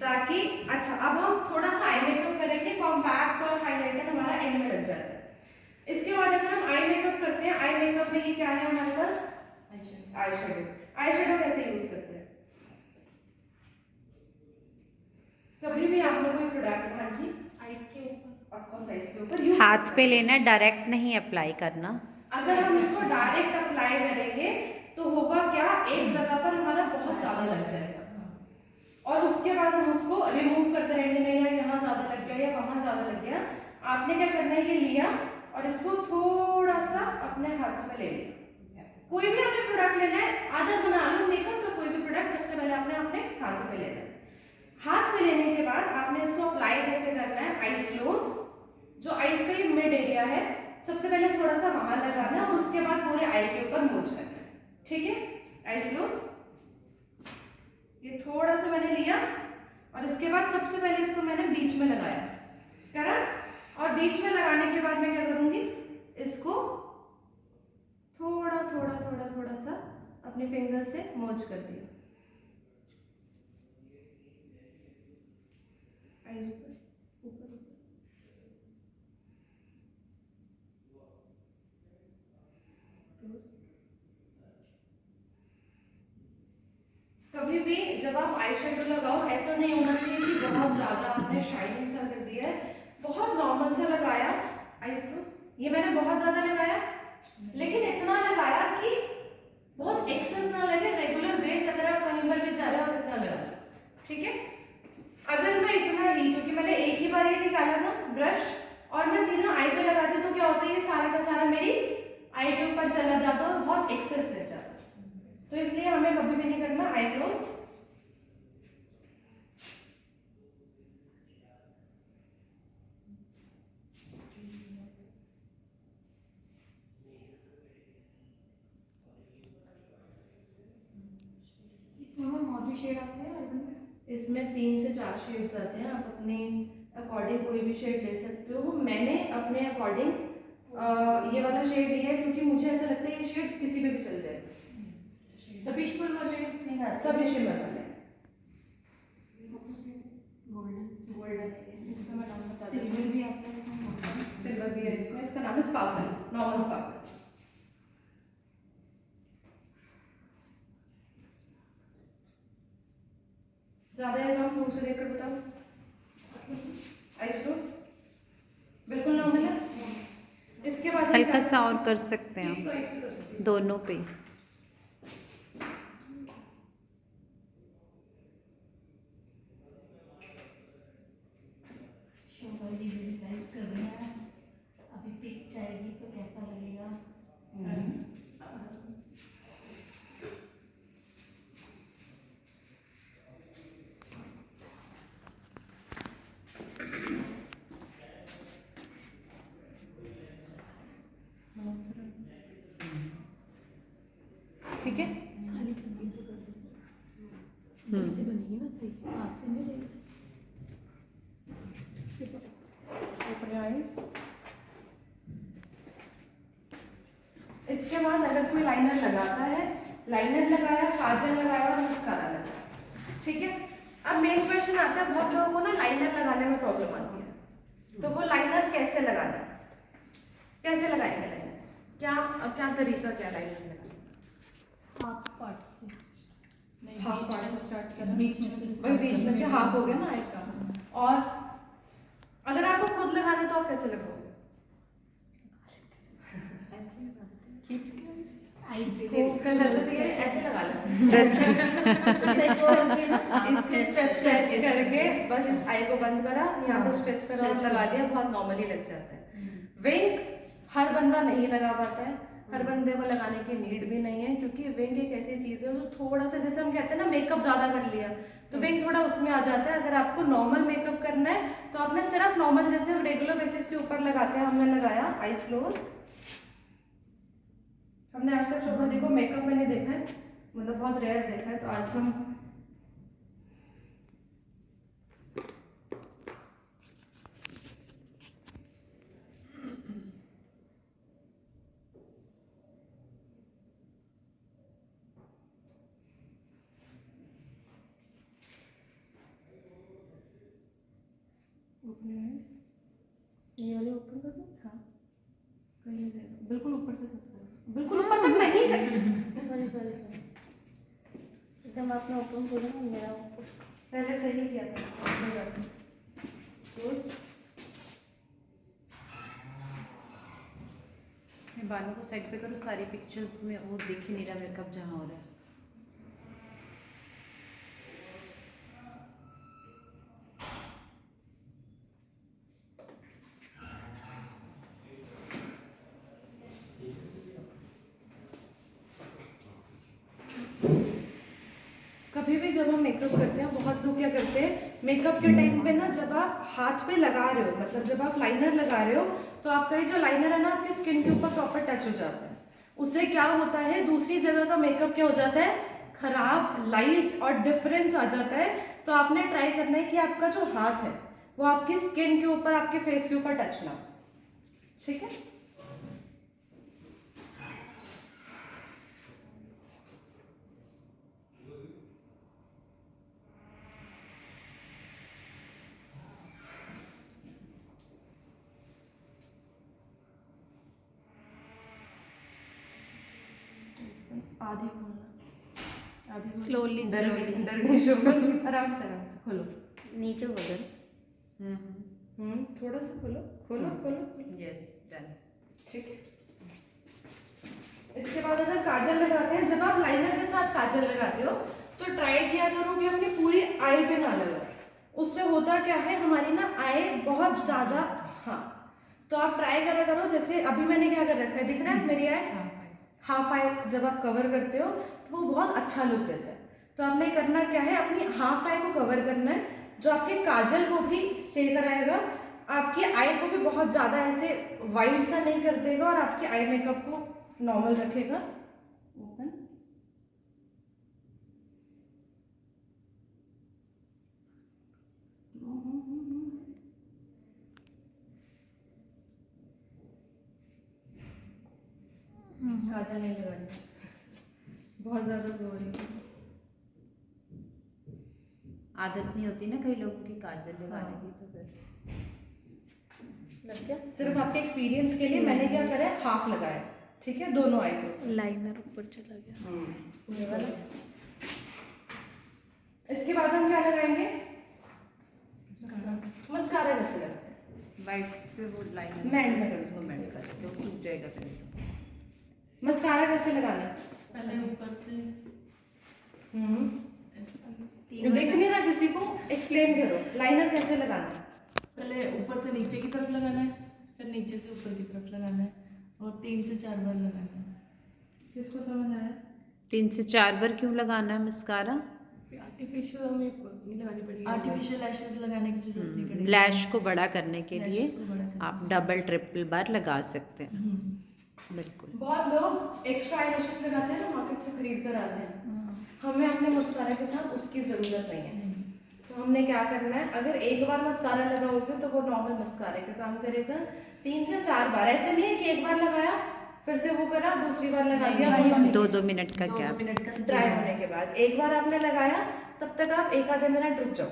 ताकि अच्छा अब हम थोड़ा सा आई मेकअप करेंगे। कॉम्पैक्ट और हाइलाइटर हमारा एंड में लग जाता है। इसके बाद अगर हम आई मेकअप करते हैं, आई मेकअप में ये क्या है हमारे पास? Eye shadow. आई शेडो कैसे यूज करते हैं? कभी भी आपने कोई प्रोडक्ट, हाँ जी, आइस के ऊपर, ऑफ कोर्स आइस के ऊपर यूज हाथ पे लेना, डायरेक्ट नहीं अप्लाई करना। अगर हम इसको डायरेक्ट अप्लाई करेंगे तो होगा क्या, एक जगह पर हमारा बहुत ज्यादा लग जाएगा और उसके बाद हम उसको रिमूव करते रहेंगे, नहीं यार यहाँ ज्यादा लग गया या वहां ज्यादा लग गया। आपने क्या करना है, ये लिया और इसको थोड़ा सा अपने हाथों पे ले लिया। कोई भी आपने प्रोडक्ट लेना है, आदत बना लो मेकअप का, कोई भी प्रोडक्ट सबसे पहले आपने अपने हाथों पे लेना है। हाथ में लेने के बाद आपने इसको अप्लाई कैसे करना है? आईज क्लोज, जो आईज का ये मिड एरिया है, सबसे पहले थोड़ा सा वहां लगाना और उसके बाद पूरे आई के ऊपर मूव करना है। ठीक है, आईज क्लोज, ये थोड़ा सा मैंने लिया और इसके बाद सबसे पहले इसको मैंने बीच में लगाया, करा, और बीच में लगाने के बाद मैं क्या करूंगी, इसको थोड़ा थोड़ा थोड़ा थोड़ा सा अपने फिंगर से मर्ज कर दिया। आईज ऊपर ऊपर ऊपर, कभी भी जब आप आई शेडो लगाओ ऐसा नहीं होना चाहिए कि बहुत ज्यादा आपने शाइनिंग सा कर दिया है, बहुत नॉर्मल सा लगाया। आईज क्लोज, ये मैंने बहुत ज्यादा लगाया, लेकिन इतना लगाया कि बहुत एक्सेस ना लगे। रेगुलर बेस अगर आप कहीं पर भी जा रहे हो आप इतना लगा, ठीक है। अगर मैं इतना ही, क्योंकि मैंने एक ही बार ये निकाला था ब्रश और मैं सीधा आई पे लगाती तो क्या होता है, ये सारा का सारा मेरी आई के ऊपर चला जाता और बहुत एक्सेस लग जाता। तो इसलिए हमें कभी भी नहीं करना आई क्लोज। इसमें और भी शेड आते हैं अर्बन में? इसमें 3 से 4 शेड्स आते हैं, आप अपने अकॉर्डिंग कोई भी शेड ले सकते हो। मैंने अपने अकॉर्डिंग ये वाला शेड लिया है क्योंकि मुझे ऐसा लगता है ये शेड किसी पे भी चल जाएगा। सभी शिमर वाले नहीं आते? सब ये शिमर वाले गोल्डन, गोल्डन है, इसका मैं नाम बता दूँ। सिल्वर भी आता है इसमें? सिल्वर भी है इसमें, इसका नाम है स्पार्कल, नॉर्मल स्पार्कल। ज्यादा है कम, दूर से देखकर बताओ। आईज क्लोज, बिल्कुल नॉर्मल है। इसके बाद हल्का सा और कर सकते हैं इसको हम, इस पे कर सकते हैं। दोनों पे। शोभा जी विजुअलाइज कर रहे हैं, अभी पिक जाएगी तो कैसा लगेगा। ठीक है, खाली करने से कर सकते हैं। जैसे बनेगी ना सही, हाथ से नहीं रहेगी। Open your eyes. इसके बाद अगर कोई लाइनर लगाता है, लाइनर लगाया, काजल लगाया और मस्कारा लगाया, ठीक है। अब मेन क्वेश्चन आता है, बहुत लोगों को ना लाइनर लगाने में प्रॉब्लम आती है, तो वो लाइनर कैसे लगाना है, कैसे लगाएंगे लाइनर, क्या क्या तरीका, क्या लाइनर लगाना? हाफ पार्ट से, हाफ पार्ट से स्टार्ट करना, बीच में से, वही बीच में से हाफ हो गया ना एक का। और अगर आपको खुद लगाना है तो आप कैसे लगाओगे? आईज को ऐसे लगा लो, स्ट्रेच स्ट्रेच करके ना, इसको स्ट्रेच करके बस इस आई को बंद करा, यहाँ से स्ट्रेच करा और लगा लिया, बहुत नॉर्मली लग जाता है। विंग हर बंदा नहीं लगा पाता है, हर बंदे को लगाने की नीड भी नहीं है, क्योंकि विंग एक ऐसी चीज़ है जो थोड़ा सा, जैसे हम कहते हैं ना मेकअप ज़्यादा कर लिया, तो विंग थोड़ा उसमें आ जाता है। अगर आपको नॉर्मल मेकअप करना है तो आपने सिर्फ नॉर्मल जैसे हम रेगुलर बेसिस के ऊपर लगाते हैं, हमने लगाया आईज क्लोज। हमने आज तक चौधरी को मेकअप में नहीं देखा है, मतलब बहुत रेयर देखा है, तो आज हम ये वाले ओपन कर दो। हाँ, कहीं से बिल्कुल ऊपर से बिल्कुल ऊपर तक नहीं। सॉरी सॉरी सॉरी, एकदम आपने ओपन किया ना, मेरा पहले सही किया था। क्लोज। मैं बालों को साइड पे करूँ, सारी पिक्चर्स में वो दिख ही नहीं रहा मेकअप जहाँ हो रहा है। कभी भी जब हम मेकअप करते हैं, बहुत लोग क्या करते हैं मेकअप के टाइम पे ना, जब आप हाथ पे लगा रहे हो, मतलब जब आप लाइनर लगा रहे हो, तो आपका ये जो लाइनर है ना आपके स्किन के ऊपर प्रॉपर टच हो जाता है। उससे क्या होता है, दूसरी जगह का मेकअप क्या हो जाता है, खराब, लाइट और डिफरेंस आ जाता है। तो आपने ट्राई करना है कि आपका जो हाथ है वो आपकी स्किन के ऊपर, आपके फेस के ऊपर टच ना, ठीक है। आधी खोलना, आधी खोलना। Slowly, डर slowly. डर गई शुभ। आराम से खोलो। नीचे बदल। थोड़ा सा खोलो खोलो खोलो खोलो। Yes, done. ठीक है। इसके बाद अगर काजल लगाते हैं, जब आप लाइनर के साथ काजल लगाते हो तो ट्राई किया करो कि अपनी पूरी आई पे ना लगाओ। उससे होता क्या है, हमारी ना आई बहुत ज्यादा, हाँ, तो आप ट्राई करा करो। जैसे अभी मैंने क्या कर रखा है, दिख रहा है मेरी आई हाफ आई। जब आप कवर करते हो तो वो बहुत अच्छा लुक देता है। तो आपने करना क्या है, अपनी हाफ आई को कवर करना है, जो आपके काजल को भी स्टे कराएगा, आपकी आई को भी बहुत ज़्यादा ऐसे वाइड सा नहीं कर देगा और आपके आई मेकअप को नॉर्मल रखेगा। ओपन। काजल नहीं लगानी, बहुत ज़्यादा ग्लो हो रही है। आदत नहीं होती ना कई लोगों की काजल लगाने की, तो फिर लग गया। सिर्फ आपके एक्सपीरियंस के लिए मैंने क्या करा है, हाफ लगाया, ठीक है, दोनों आई को। लाइनर ऊपर चला गया। ये वाला। इसके बाद हम क्या लगाएंगे, मस्कारा कैसे लगाते हैं, वाइट पे वो लाइन मैं एंड में कर उसको मेंट कर दो, सूख जाएगा फिर। मस्कारा कैसे लगाना है, पहले ऊपर से दिख नहीं रहा किसी को, एक्सप्लेन करो, लाइनर कैसे लगाना है। पहले ऊपर से नीचे की तरफ लगाना है, फिर नीचे से ऊपर की तरफ लगाना है, और 3 से 4 बार लगाना है। किसको समझ आया। 3 से 4 बार क्यों लगाना है मस्कारा? आर्टिफिशियल हमें नहीं लगानी पड़ेगी, आर्टिफिशियल लैशेस लगाने की जरूरत नहीं पड़ेगी। ब्लैश को बड़ा करने के लिए Lashes को बड़ा करने आप डबल ट्रिपल बार लगा सकते हैं। बिल्कुल। बहुत लोग एक्स्ट्रा आई लैशेस लगाते हैं ना, मार्केट से खरीद कर आते हैं। हमें अपने मस्कारा के साथ उसकी ज़रूरत नहीं है। तो हमने क्या करना है, अगर एक बार मस्कारा लगाओगे तो वो नॉर्मल मस्कारे का काम करेगा। 3 से 4 बार, ऐसे नहीं है कि एक बार लगाया फिर से वो करा, दूसरी बार लगा दिया। 2-2 मिनट का 2 गैप। मिनट का ड्राई होने के बाद एक बार आपने लगाया, तब तक आप 1 आधे मिनट रुक जाओ,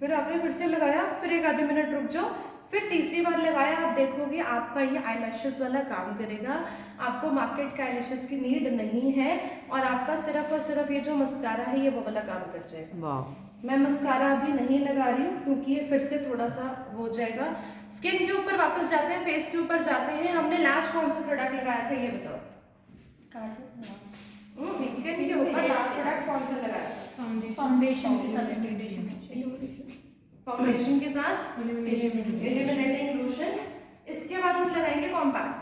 फिर आपने फिर से लगाया, फिर 1 आधे मिनट रुक जाओ, फिर तीसरी बार लगाया, आप देखोगे आपका ये आईलैशेस वाला काम करेगा। आपको मार्केट के आईलैशेस की नीड नहीं है और आपका सिर्फ और सिर्फ ये जो मस्कारा है ये वो वाला काम कर जाएगा। वाह। मैं मस्कारा अभी नहीं लगा रही हूँ क्योंकि ये फिर से थोड़ा सा हो जाएगा। स्किन के ऊपर वापस जाते हैं, फेस के ऊपर जाते हैं। हमने लास्ट कौन सा प्रोडक्ट लगाया था ये बताओ। स्किन के ऊपर लास्ट प्रोडक्ट कौन सा लगाया था? फाउंडेशन के साथ इल्यूमिनेशन, फाउंडेशन के साथ इल्यूमिनेटिंग लोशन। इसके बाद हम लगाएंगे कॉम्पैक्ट,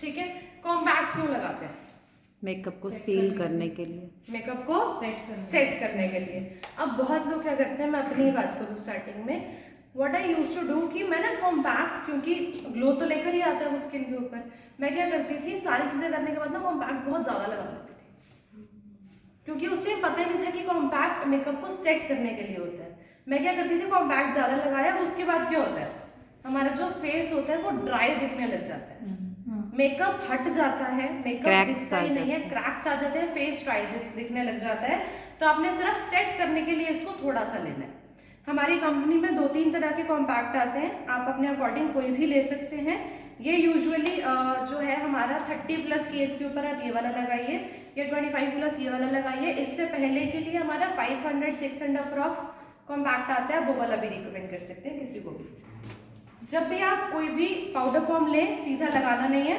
ठीक है। कॉम्पैक्ट क्यों लगाते हैं? मेकअप को सील करने के लिए। मेकअप को सेट करने के लिए। अब बहुत लोग क्या करते हैं, मैं अपनी ही बात करूँ स्टार्टिंग में, what I use to do कि मैं ना कॉम्पैक्ट, क्योंकि ग्लो तो लेकर ही आता है वो स्किन के ऊपर, मैं क्या करती थी सारी चीज़ें करने के बाद ना कॉम्पैक्ट बहुत ज़्यादा लगा लेती थी, क्योंकि उस टाइम पता ही नहीं था कि कॉम्पैक्ट मेकअप को सेट करने के लिए होता है। मैं क्या करती थी, कॉम्पैक्ट ज़्यादा लगाया, उसके बाद क्या होता है, हमारा जो फेस होता है वो ड्राई दिखने लग जाता है, मेकअप हट जाता है, मेकअप दिखता ही नहीं है, क्रैक्स आ जाते हैं, फेस ड्राई दिखने लग जाता है। तो आपने सिर्फ सेट करने के लिए इसको थोड़ा सा लेना है। हमारी कंपनी में 2-3 तरह के कॉम्पैक्ट आते हैं, आप अपने अकॉर्डिंग कोई भी ले सकते हैं। ये यूजुअली जो है हमारा 30+ की एज के ऊपर आप ये वाला लगाइए, या 25+ ये वाला लगाइए। इससे पहले के लिए हमारा 500-600 अप्रॉक्स कॉम्पैक्ट आता है, वो वाला भी रिकमेंड कर सकते हैं किसी को भी। जब भी आप कोई भी पाउडर फॉर्म लें, सीधा लगाना नहीं है,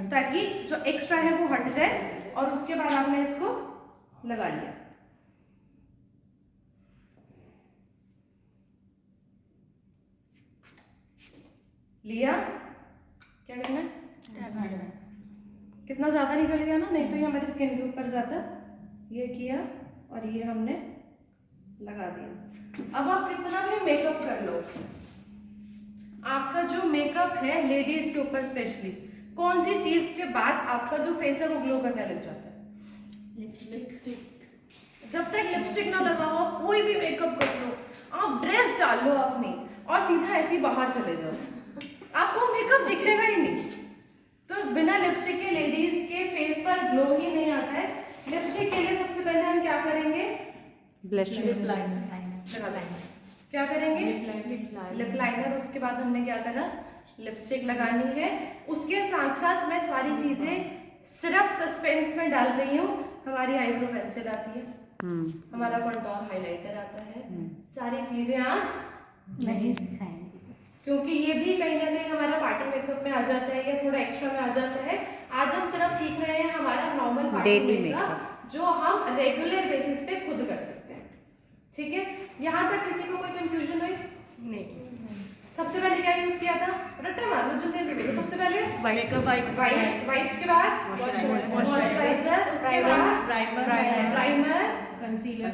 ताकि जो एक्स्ट्रा है वो हट जाए, और उसके बाद आपने इसको लगा लिया। क्या करना है, कितना ज्यादा निकल गया ना, नहीं तो ये हमारी स्किन के ऊपर जाता। ये किया और ये हमने लगा दिया। अब आप कितना भी मेकअप कर लो, आपका जो मेकअप है लेडीज के ऊपर स्पेशली, कौन सी चीज के बाद आपका जो फेस है वो ग्लो करने लग जाता है? लिपस्टिक। जब तक लिपस्टिक ना लगाओ, आप कोई भी मेकअप कर लो, आप ड्रेस डाल लो अपनी और सीधा ऐसे ही बाहर चले जाओ, आपको मेकअप दिखेगा ही नहीं। तो बिना लिपस्टिक के लेडीज के फेस पर ग्लो ही नहीं आता है। लिपस्टिक के लिए सबसे पहले हम क्या करेंगे, ब्लश क्या करेंगे, लिप लाइनर। उसके बाद हमने क्या करा, लिपस्टिक लगानी है। उसके साथ साथ मैं सारी चीजें सिर्फ सस्पेंस में डाल रही हूँ। हमारी आईब्रो पेंसिल आती है, हमारा कंटूर हाइलाइटर आता है, सारी चीजें आज नहीं सिखाएंगे, क्योंकि ये भी कहीं ना कहीं हमारा पार्टी मेकअप में आ जाता है या थोड़ा एक्स्ट्रा में आ जाता है। आज हम सिर्फ सीख रहे हैं हमारा नॉर्मल पार्टी डेली मेकअप, जो हम रेगुलर बेसिस पे खुद कर सकते हैं। ठीक है, यहाँ तक किसी को कोई कंफ्यूजन हुई? नहीं। सबसे पहले क्या यूज किया था, रट्टा मार लो जल्दी जल्दी। सबसे पहले वाइप्स के बाद मॉइस्चराइजर, उसके बाद प्राइमर, कंसीलर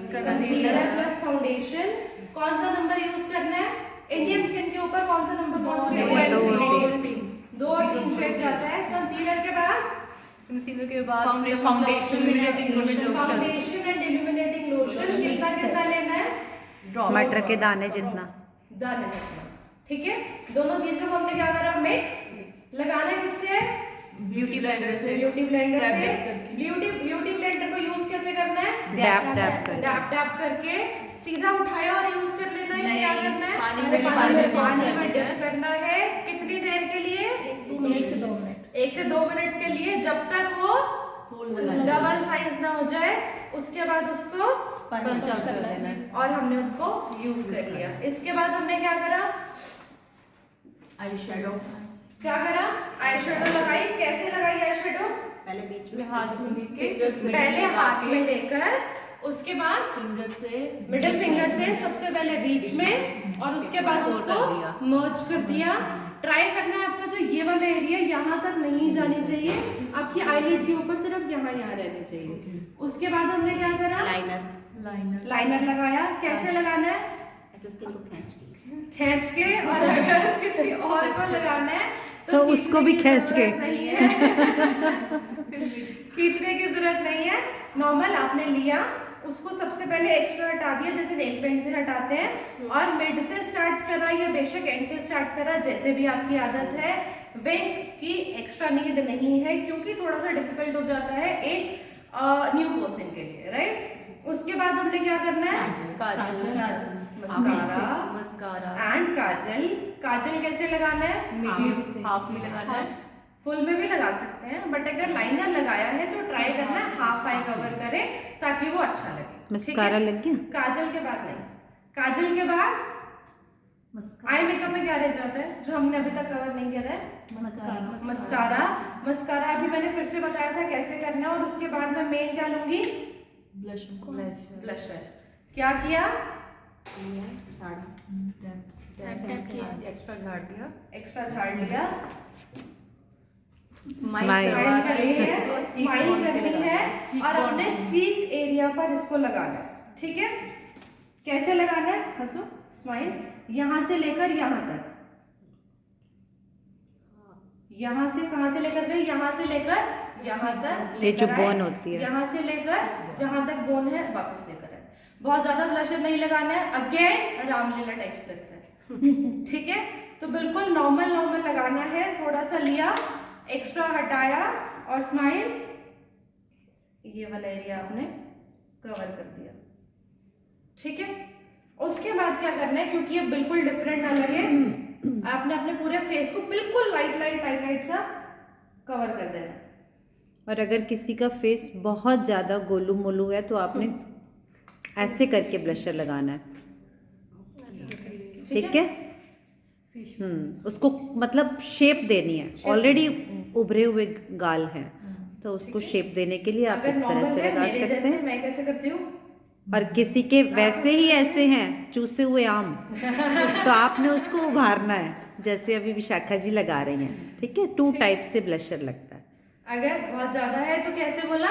प्लस फाउंडेशन। कौन सा नंबर यूज करना है, इंडियन स्किन के ऊपर कौन सा नंबर, 2 और 3 शेड जाता है। कंसीलर के बाद फाउंडेशन एंड इल्यूमिनेटिंग लोशन। कितना कितना लेना है, मटर के दाने जितना। ठीक है, दोनों चीजों को हमने क्या करा, मिक्स। लगाना है किससे, ब्यूटी ब्लेंडर से। ब्यूटी ब्लेंडर को यूज कैसे करना है, डैप करके सीधा उठाया और यूज कर लेना है। क्या करना है, पानी में डिप करना है। कितनी देर के लिए, 1 से 2 मिनट के लिए, जब तक वो डबल साइज ना हो जाए। उसके बाद उसको और हमने उसको यूज कर लिया। इसके बाद हमने क्या करा, आई शेडो लगाई। कैसे लगाई आई शेडो, पहले बीच में पहले हाथ में लेकर, उसके बाद मिडिल फिंगर से सबसे पहले बीच में, और उसके बाद उसको मर्ज कर दिया। ट्राई करना है आपका जो ये वाला एरिया यहाँ तक नहीं जानी चाहिए, आपकी आईलिड के ऊपर सिर्फ यहाँ रहनी चाहिए। उसके बाद हमने क्या करा, लाइनर लगाया। कैसे लगाना है, खींच के, और अगर किसी और को लगाना है तो उसको भी खींच के, नहीं है खींचने की जरूरत नहीं है। नॉर्मल आपने लिया, उसको सबसे पहले एक्स्ट्रा हटा दिया, जैसे नेल पेंट से हटाते हैं, और मिड से स्टार्ट करा या बेशक एंड से स्टार्ट करा, जैसे भी आपकी आदत है। विंग की एक्स्ट्रा नीड नहीं है, क्योंकि थोड़ा सा डिफिकल्ट हो जाता है एक न्यू पर्सन के लिए, राइट। उसके बाद हमने क्या करना है, मस्कारा एंड काजल कैसे लगाना है, हाफ में लगाना है, फुल में भी लगा सकते हैं, बट अगर लाइनर लगाया है तो ट्राई करना है हाफ आई कवर करें, ताकि वो अच्छा लगे। मस्कारा लग गया। काजल के बाद नहीं, काजल के बाद आई मेकअप में क्या रह जाता है जो हमने अभी तक कवर नहीं किया है, मस्कारा अभी मैंने फिर से बताया था कैसे करना है। और उसके बाद मैं मेन क्या लूंगी, ब्लशर। क्या किया, एक्स्ट्रा झाड़ लिया। स्माइल स्माइल करनी है, स्माइल bone पे करनी लगाना है है, और अपने चीक एरिया पर इसको लगाना है। ठीक है, कैसे लगाना है? हंसो, स्माइल, यहाँ से लेकर यहाँ तक, यहाँ से कहाँ से लेकर गई, यहाँ से लेकर यहाँ तक, ये जो लेकर आए, bone होती है। यहाँ से लेकर जहाँ तक बोन है वापस लेकर आए। बहुत ज्यादा ब्लशर नहीं लगाना है, अगेन रामलीला टाइप्स लगता है। ठीक है, तो बिल्कुल नॉर्मल नॉर्मल लगाना है। थोड़ा सा लिया, एक्स्ट्रा हटाया और स्माइल, ये वाला एरिया आपने कवर कर दिया। ठीक है, उसके बाद क्या करना है, क्योंकि ये बिल्कुल डिफरेंट ना लगे, आपने अपने पूरे फेस को बिल्कुल लाइट सा कवर कर देना। और अगर किसी का फेस बहुत ज़्यादा गोलू मोलू है तो आपने ऐसे करके ब्लशर लगाना है। ठीक है, उसको मतलब शेप देनी है। ऑलरेडी उभरे हुए गाल हैं तो उसको शेप देने के लिए आप अगर इस तरह नॉर्मल से है लगा मेरे सकते जैसे, हैं। मैं कैसे करती हूँ, और किसी के वैसे ही ऐसे हैं चूसे हुए आम तो आपने उसको उभारना है, जैसे अभी विशाखा जी लगा रही हैं। ठीक है, 2 टाइप से ब्लशर लगता है। अगर बहुत ज्यादा है तो कैसे बोला,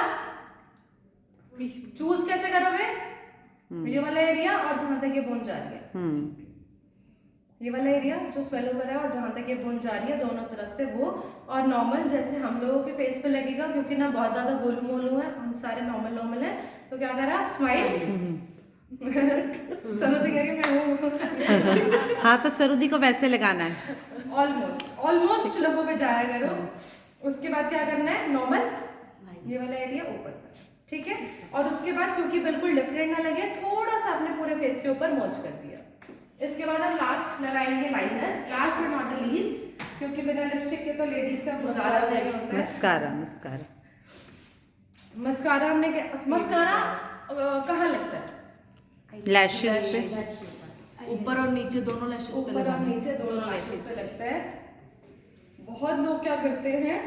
चूज कैसे करोगे, ये वाला एरिया और जहां तक ये बोन जा रही है, ये वाला एरिया जो स्वेल ओवर है और जहां तक ये बोन जा रही है दोनों तरफ से वो, और नॉर्मल जैसे हम लोगों के फेस पे लगेगा, क्योंकि ना बहुत ज्यादा गोलू मोलू है, हम सारे नॉर्मल है, तो क्या करा, स्माइल। सरोदी कह रही मैं हूँ। हाँ, तो सरुदी को वैसे लगाना है। ऑलमोस्ट लोगों पे जाया करो। उसके बाद क्या करना है, नॉर्मल ये वाला एरिया ऊपर तक। ठीक है, और उसके बाद क्योंकि बिल्कुल डिफरेंट ना लगे, थोड़ा सा अपने पूरे फेस के ऊपर मौज कर दिया। इसके बाद हम लास्ट लगाएंगे liner, last but not the least, क्योंकि बिना लिपस्टिक के तो लेडीज का गुजारा नहीं होता है। मस्कारा मस्कारा हमने मस्कारा कहाँ लगता है, लैशेस पे, ऊपर और नीचे दोनों लैशेस पे ऊपर और लगाना है। नीचे दोनों लैशेस पे लगता है। बहुत लोग क्या करते हैं,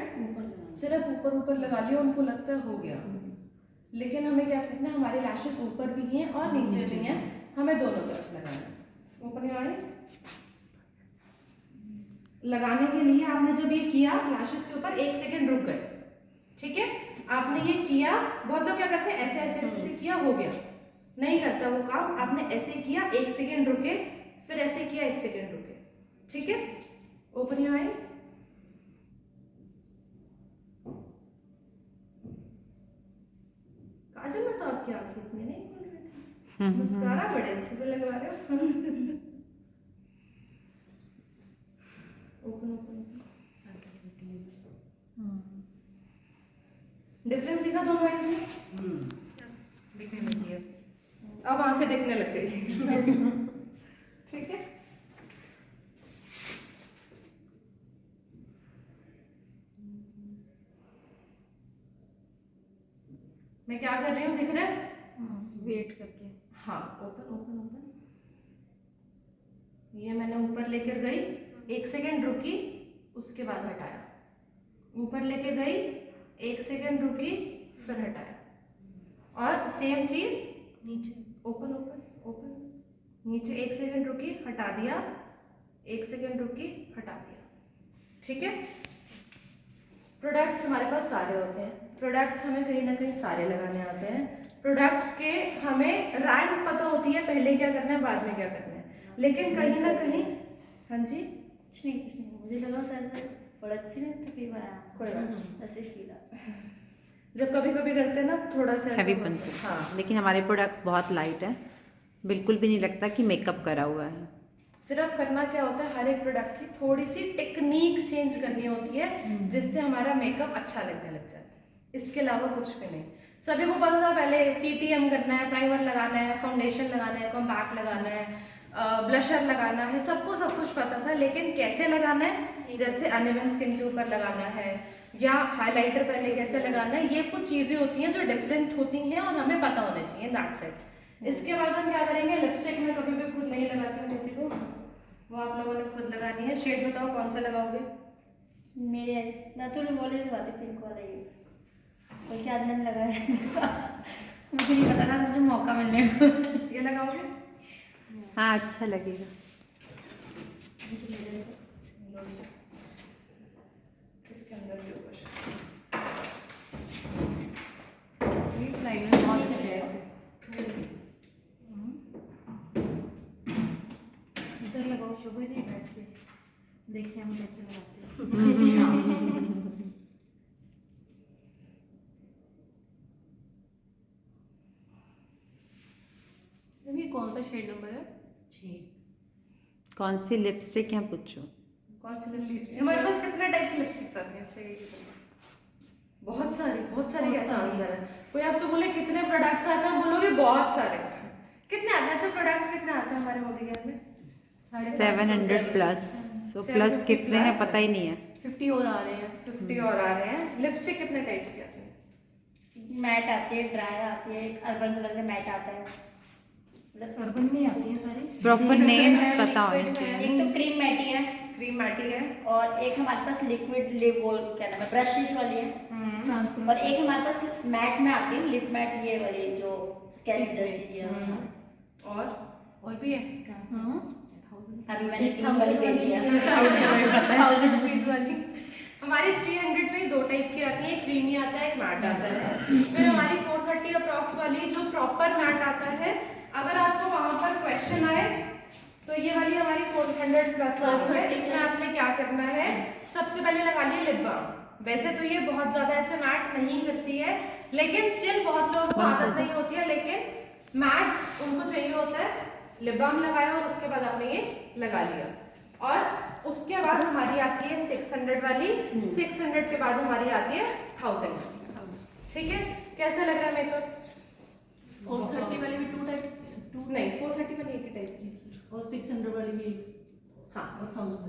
सिर्फ ऊपर ऊपर लगा लिया, उनको लगता है हो गया, लेकिन हमें क्या करना है, हमारे लैशेस ऊपर भी हैं और नीचे भी हैं, हमें दोनों तरफ लगाना है। Open your eyes. लगाने के लिए आपने जब ये किया लैशेस के ऊपर 1 सेकंड रुक गए। ठीक है, आपने ये किया, बहुत लोग क्या करते हैं ऐसे ऐसे ऐसे किया हो गया, नहीं करता वो काम। आपने ऐसे किया, 1 सेकंड रुके, फिर ऐसे किया, 1 सेकंड रुके। ठीक है, ओपन योर आईज। काजल में तो आपकी आंखें इतनी नहीं खोल रही थी, मस्कारा बड़े अच्छे से लगवा रहे हो। ओपन ओपन, डिफरेंस दिखा दोनों आईज में? दिखने लगी है, अब आंखें दिखने लग गई। ठीक है, मैं क्या कर रही हूँ, दिख रहा है? वेट करके। हाँ, ओपन ओपन ओपन। ये मैंने ऊपर लेकर गई, 1 सेकंड रुकी, उसके बाद हटाया, ऊपर लेके गई, 1 सेकंड रुकी, फिर हटाया, और सेम चीज नीचे, ओपन ओपन ओपन, नीचे 1 सेकंड रुकी, हटा दिया, 1 सेकंड रुकी, हटा दिया। ठीक है, प्रोडक्ट्स हमारे पास सारे होते हैं, प्रोडक्ट्स हमें कहीं ना कहीं सारे लगाने आते हैं। प्रोडक्ट्स के हमें रैंक पता होती है, पहले क्या करना है बाद में क्या करना है, लेकिन कहीं ना कहीं, हाँ जी, कुछ नहीं, मुझे लगा शायद प्रोडक्ट ही नहीं तो फिर आया, कोई बात नहीं। ऐसे फील आता। जब कभी कभी करते हैं ना थोड़ा सा ऐसा हैवी होता है। पेंसिल। हाँ, लेकिन हमारे प्रोडक्ट्स बहुत लाइट है, बिल्कुल भी नहीं लगता कि मेकअप करा हुआ है। सिर्फ करना क्या होता है, हर एक प्रोडक्ट की थोड़ी सी टेक्निक चेंज करनी होती है, जिससे हमारा मेकअप अच्छा लगने लग जाता है। इसके अलावा कुछ भी नहीं। सभी को पता था पहले CTM करना है, प्राइमर लगाना है, फाउंडेशन लगाना है, कॉम्पैक्ट लगाना है, ब्लशर लगाना है, सबको सब कुछ पता था, लेकिन कैसे लगाना है, जैसे अनइवन स्किन के ऊपर लगाना है या हाइलाइटर पहले कैसे लगाना है, ये कुछ चीज़ें होती हैं जो डिफरेंट होती हैं और हमें पता होने चाहिए, दैट्स इट। इसके बाद हम क्या करेंगे, लिपस्टिक में कभी भी खुद नहीं लगाती हूँ किसी को, वो आप लोगों ने खुद लगानी है। शेड बताओ कौन सा लगाओगे? मेरे मैं तो बोले बातें पिंक वाला ही, कोई क्या आदमी लगाया। मुझे नहीं पता था, मुझे मौका मिलने को। ये लगाओगे? हाँ, अच्छा लगेगा। इसके अंदर अंदर के ऊपर से। ये लाइनर बहुत अच्छा है इसके। इधर लगाओ शोभा जी बैठ के, देखिए हम कैसे लगाते हैं। ये कौन सा शेड नंबर है? कौन सी लिपस्टिक है पूछो। कौन सी लिपस्टिक? हमारे पास कितने टाइप की लिपस्टिक्स आती हैं? अच्छा ये बहुत सारे कैसा आंसर है। कोई आपसे बोले कितने प्रोडक्ट्स आते हैं, बोलोगे बहुत सारे। कितने आते हैं? अच्छा प्रोडक्ट्स कितने आते हैं हमारे मोदी केयर में? 700 प्लस। तो प्लस 750 कितने हैं plus? पता ही नहीं है। 50 और आ रहे हैं। 50 और आ रहे हैं। लिपस्टिक कितने टाइप्स की आती है? मैट आती है, ड्राई आती है, एक अर्बन कलर का मैट आता है, अर्बन में आती है सारी। प्रॉपर नेम्स पता होने चाहिए। एक तो क्रीम मैटी है क्रीम मैटी है और एक हमारे पास लिक्विड लिप वो क्या नाम है ब्रशिश वाली है ट्रांसपेरेंट। और एक हमारे पास मैट में आती है लिप मैट ये वाली जो स्केच जैसी है। और भी है। अभी मैंने तीन वाली बेची है। 1000 रुपीज वाली। हमारी 300 में दो टाइप की आती है, एक क्रीमी आता है, एक मैट आता है। फिर हमारी 430 अप्रॉक्स वाली जो प्रॉपर मैट आता है, अगर आपको वहां पर क्वेश्चन आए तो ये वाली हमारी 400 प्लस वाली है। इसमें आपने क्या करना है, सबसे पहले लगा लिया लिप बाम। वैसे तो ये बहुत ज्यादा ऐसे मैट नहीं करती है, लेकिन स्टिल बहुत लोगों को आदत नहीं होती है, लेकिन मैट उनको चाहिए होता है। लिप बाम लगाया और उसके बाद आपने ये लगा लिया। और उसके बाद हमारी आती है 600 वाली, 600 के बाद हमारी आती है 1000। ठीक है, कैसा लग रहा है मेकअप? और 30 वाली भी 2 टाइप्स, 2 नहीं 430 वाली एक ही टाइप की और 600 वाली भी एक, हाँ और 1000